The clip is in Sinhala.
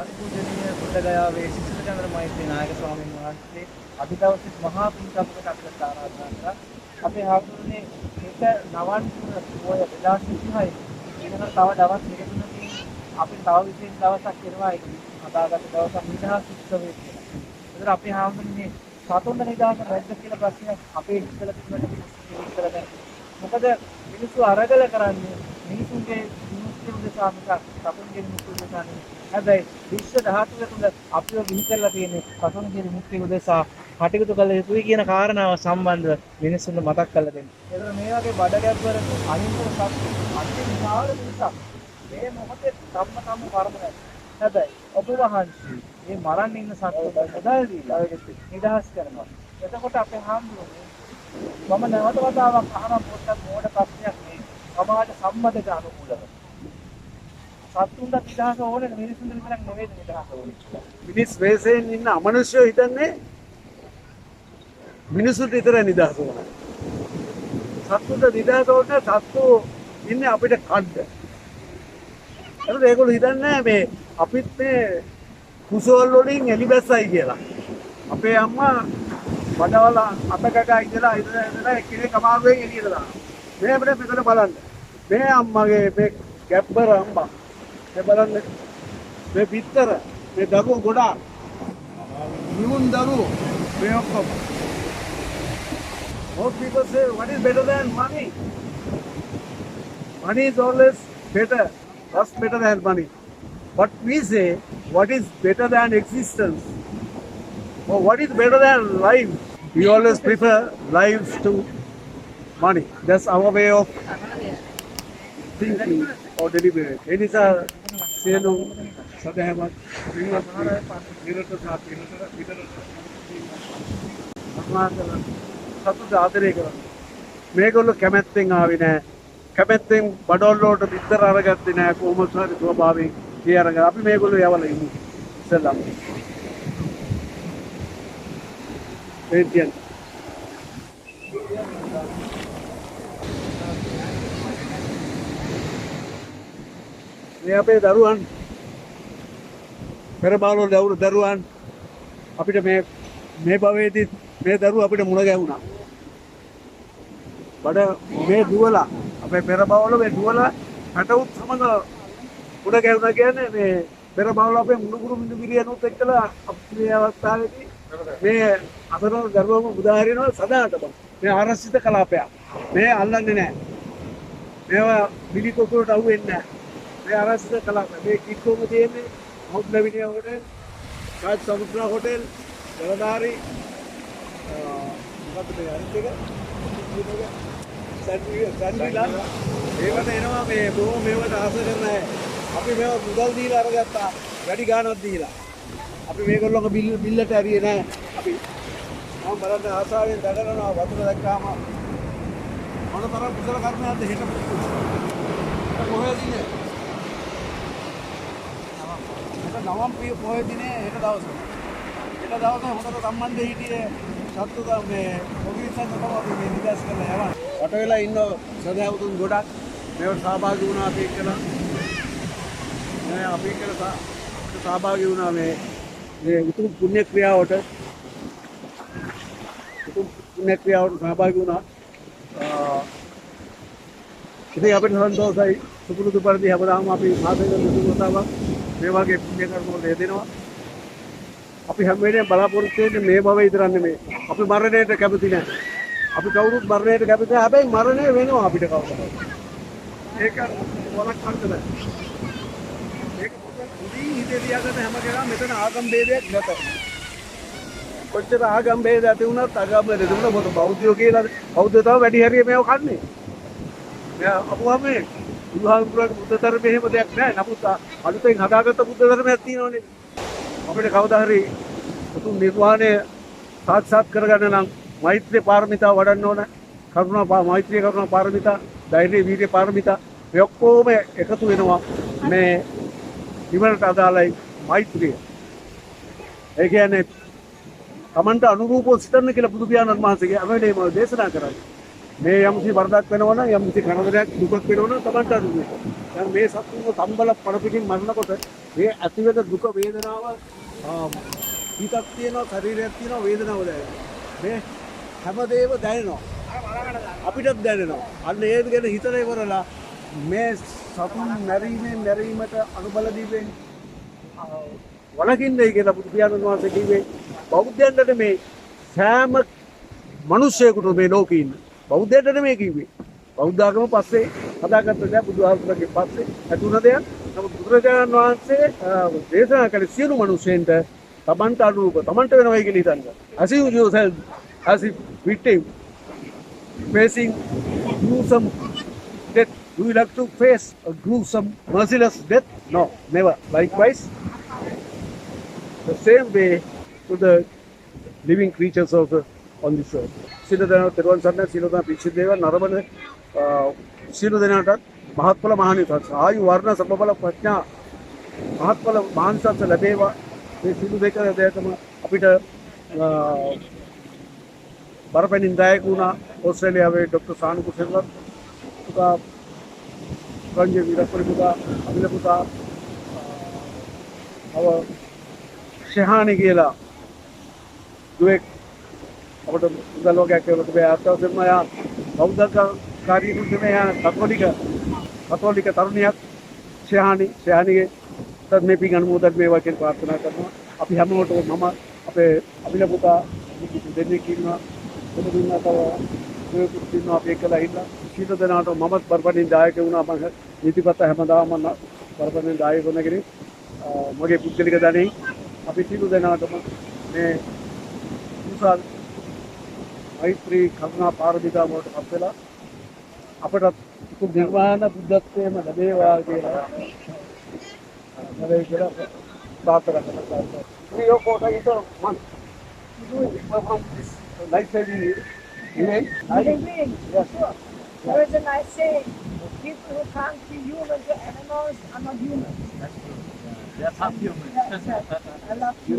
අතිපූජනීය කුණ්ඩගයාවේ සිසිලචන්ද්‍ර මෛත්‍රී නායක ස්වාමීන් වහන්සේ අද දවසේ මහා පින්කමකට අපිට ආරාධනා කළා. අපේ හාමුදුරනේ මේක නවන්පුර පොය 2026 ඊළඟ තව දවස් දෙක තුනකින් අපි තව විශේෂ දවසක් කරනවා ඒක හදාගත්ත දවසක් නිදහස් උත්සවය කියලා. ඒතර අපේ හාමුදුරනේ සතුන්ට නිදහස රැද්ද කියලා ප්‍රශ්නයක් අපේ ඉස්සෙල්ලා තිබුණට ඉස්සෙල්ලා දැන් මොකද මිනිස්සු අරගල කරන්නේ මිනිසුන්ගේ විමුක්තිය උදෙසා මිසක් සතුන්ගේ විමුක්තිය උදෙසා නෙවෙයි. හැබැයි විශ්ව ධාතුවේ තුල අපිව බිහි කරලා තියෙන්නේ සතුන්ගේ විමුක්තිය උදෙසා කටයුතු කළ යුතුයි කියන කාරණාව සම්බන්ධව මිනිස්සුන්ට මතක් කරලා දෙන්න. ඒතර මේ වගේ බඩගැබ්වර අහිංසක සත්තු අන්තිම විශාල මිනිසක් මේ මොහොතේ තම කර්මය. හැබැයි ඔබ වහන්සේ මේ මරන්න ඉන්න සත්තු මුදල් දීලා නිදහස් කරනවා. එතකොට අපේ හාමුදුරුවෝ මම නැවත වතාවක් අහන පොඩ්ඩක් මෝඩ ප්‍රශ්නයක් නේ. සමාජ සම්මතයට අනුකූලව. සත්තුන්ට නිදහස ඕනේ මිනිසුන්ට විතරක් නෙවෙයි නිදහස ඕනේ. මිනිස් වෙස්යෙන් ඉන්න අමනුෂ්‍යෝ හිතන්නේ මිනිසුන්ට විතර නිදහස ඕනේ. සත්තුන්ට නිදහස ඕනේ සත්තු ඉන්නේ අපිට කඩ. ඒකට ඒගොල්ලෝ හිතන්නේ මේ අපිත් මේ කුසෝල් වලින් එලිබැස්සයි කියලා. අපේ අම්මා වඩවල අතකටා ඉඳලා එක්කෙනෙක් අමාරුවෙන් එළියට දානවා. මේ අපිට මෙතන බලන්න. මේ අම්මගේ මේ ගැබ්බර අම්මා. මේ බලන්න මේ පිටතර මේ දරුවෝ ගොඩාක්. නිවුන් දරුවෝ මේ ඔක්කොම. Most people say what is better than money? Money is always better. What's better than money? But we say what is better than existence? Or what is better than life? We always prefer lives to money. That's our way of thinking or deliberating. It is a සියලු සදහැවත් නිරත සතුට ආදරය කරනවා. මේගොල්ලෝ කැමැත්තෙන් ආවේ නෑ. කැමැත්තෙන් බඩොල් වලට පිටර අරගත්තේ නෑ කොහොමද හරි ස්වභාවයෙන් ඒ අරගෙන අපි මේගොල්ලෝ යවලා ඉමු. ඉස්සෙල්ලා. එන්ටියන්. මේ අපේ දරුවන් පෙර බාලවල දරුවන් අපිට මේ භවයේදී මේ දරුවෝ අපිට මුණ ගැහුණා. බඩ මේ දුවලා අපේ පෙර බාලවල මේ දුවලා හටවුත් සමග මුණ ගැහුණා කියන්නේ මේ පෙර බාලවල අපේ මුණුගුරු මිදු බිරියනොත් එක්කලා මේ අවස්ථාවේදී මේ අතරම දරුවම උදාහරණව සදාටම මේ ආරක්ෂිත කලාපයක්. මේ අල්ලන්නේ නැහැ. මේවා බිලි කොකුරට අහු වෙන්නේ නැහැ. මේ ආරක්ෂිත කලාපය. මේ කිට්ටුවම තියෙන්නේ මවුත් ලැබිනිය හොටෙල්, රාජ් සමුද්‍ර හොටෙල්, ජලධාරි මොකක්ද මේ අනිත් එක? සන්විලා ඒකට එනවා මේ බොහොම මේවට ආස කරන අය. අපි මේව මුදල් දීලා අරගත්තා. වැඩි ගාණක් දීලා. අපි මේගොල්ලෝගේ බිල්ලට ඇරියේ නැහැ. අපි මම බලන්න ආසාවෙන් දඟලනවා වතුර දැක්කාම මොනතරම් කුසල කර්මයක්ද හෙට කොහෙද ඉන්නේ? නවම් පොහොය දිනේ හෙට දවසේ. හෙට දවසේ හොඳට සම්බන්ධ හිටියේ සත්තු මේ ඔගිරිසන් තමයි අපි මේ නිදහස් කරලා යවන්නේ. වට වෙලා ඉන්න සදහවතුන් ගොඩක් මේවට සහභාගී වුණා අපි එක්කලා. අපි එක්කලා සහභාගී වුණා මේ උතුම් පුණ්‍ය ක්‍රියාවට සහභාගී වුණා. ඉතින් අපිට සන්තෝෂයි සුපුරුදු පරිදි හැමදාම අපි ආශය කරන සුදුසුතාවක් මේ වගේ පුණ්‍ය කර්ම වල යෙදෙනවා. අපි හැම වෙලේම බලාපොරොත්තු වෙන්නේ මේ භවයේ විතරක් නෙමෙයි. අපි මරණයට කැමති නැහැ. අපි කවුරුත් මරණයට කැමති නැහැ. හැබැයි මරණය වෙනවා අපිට කවදාවත්. ඒක වළක්වන්න බෑ. ඒක පොඩි හිතේ තියාගන්න හැම කෙනාම මෙතන ආගම් ભેදයක් නැත. කොච්චර ආගම් ભેද ඇති වුණත් ආගම් ભેද දුන්න මොකද බෞද්ධයෝ කියලා බෞද්ධයෝ තමයි වැඩි හරිය මේව කන්නේ. මෙයා අපුවා මේ බුදුහාමුදුරුවෝගේ බුද්ධ ධර්මයේ එහෙම දෙයක් නැහැ. නමුත් අලුතෙන් හදාගත්ත බුද්ධ ධර්මයක් තියෙනවනේ. අපිට කවදා හරි උතුම් නිර්වාණය සාක්ෂාත් කරගන්න නම් මෛත්‍රී පාරමිතාව වඩන්න ඕන. මෛත්‍රී කරුණා පාරමිතා, ධෛර්ය වීර්ය පාරමිතා මේ ඔක්කොම එකතු වෙනවා මේ නිවනට අදාළයි මෛත්‍රිය. ඒ කියන්නේ තමන්ට අනුරූපව සිතන්න කියලා බුදු පියාණන් වහන්සේගේ අමෙලේම දේශනා කරන්නේ. මේ යම්සි වරදක් වෙනවා නම් යම්සි කරදරයක් දුකක් වෙනවා නම් තමන්ට අනුරූපව. දැන් මේ සත්තුන්ව සම්බල පණ පිටින් මරනකොට මේ ඇතිවෙන දුක වේදනාව හිතක් තියෙනවා ශරීරයක් තියෙනවා වේදනාව දැනෙනවා. මේ හැමදේම දැනෙනවා. අපිටත් දැනෙනවා. අන්න ඒක ගැන හිතලා ඉවරලා මේ සතුන් මැරීමට අනුබල දීපේ වලකින්නේ කියලා බුදු පියාණන් වහන්සේ කිව්වේ බෞද්ධයන්ට මේ සෑම මිනිස්සෙකුට මේ ලෝකේ ඉන්න බෞද්ධයන්ට නෙමෙයි කිව්වේ. බෞද්ධ ආගම පස්සේ හදාගත්ත දේ බුදුහාමුදුරගේ පස්සේ ඇතුණ දෙයක්. නමුත් බුදුරජාණන් වහන්සේ දේශනා කළ සියලු මිනිස්සුන්ට තමන්ට අනුරූප තමන්ට වෙනවයි කියලා හිතන්න. As you yourself as if victim facing gruesome death. Do you like to face a gruesome, merciless death? No, never. Likewise, the same way to the living creatures also on this earth. සියලු දෙනා තෙරුවන් සරණයි සියලු දෙනා පිච්චිද දේවල් නරඹන සියලු දෙනාට මහත්ඵල මහානිසංස ආයු වර්ණ සම්බල ප්‍රඥා මහත්ඵල මහානිසංස ලැබේවා. මේ සියලු දෙකම අපිට බරපැනින් දායක වුණා ඕස්ට්‍රේලියාවේ ડોક્ટર සානු කුසලවත් පුතා රංජ විරපරි පුතා අමිල පුතා ශහානි කියලා දුවෙක් අපට මුදල් වගේක් කියලා තිබේ අත්දැකීම් යා බෞද්ධ කාර්යකුත් නෙමෙයි කතෝලික තරුණියක් ශහානිගේ මේ පින් අනුමෝදන් වේවා කියලා ප්‍රාර්ථනා කරනවා. අපි හැමෝටම මම අපේ අමිල පුතා දෙන්නෙක් ඉන්නවා දෙන්නා තව දුවෙකුත් ඉන්නවා අපි එකලා ඉන්නවා. සියලු දෙනාට මමත් බරපතල දායක වුණා. මම නීතිපත හැමදාම මම බරපතල දායක වුණා කෙනෙක්. මගේ පුද්ගලික ධනෙයි අපි සියලු දෙනාටම මේ කුසල් මෛත්‍රී කරුණා පාරමිතා වලට පත් වෙලා අපට නිර්වාණ බුද්ධත්වයේම ලැබේවා කියලා ප්‍රාර්ථනා කරනවා. We are for the month. From this life saving event. Yes. There is a nice saying: people who can't be human to animals are not human. That's true. That's not human. I love you.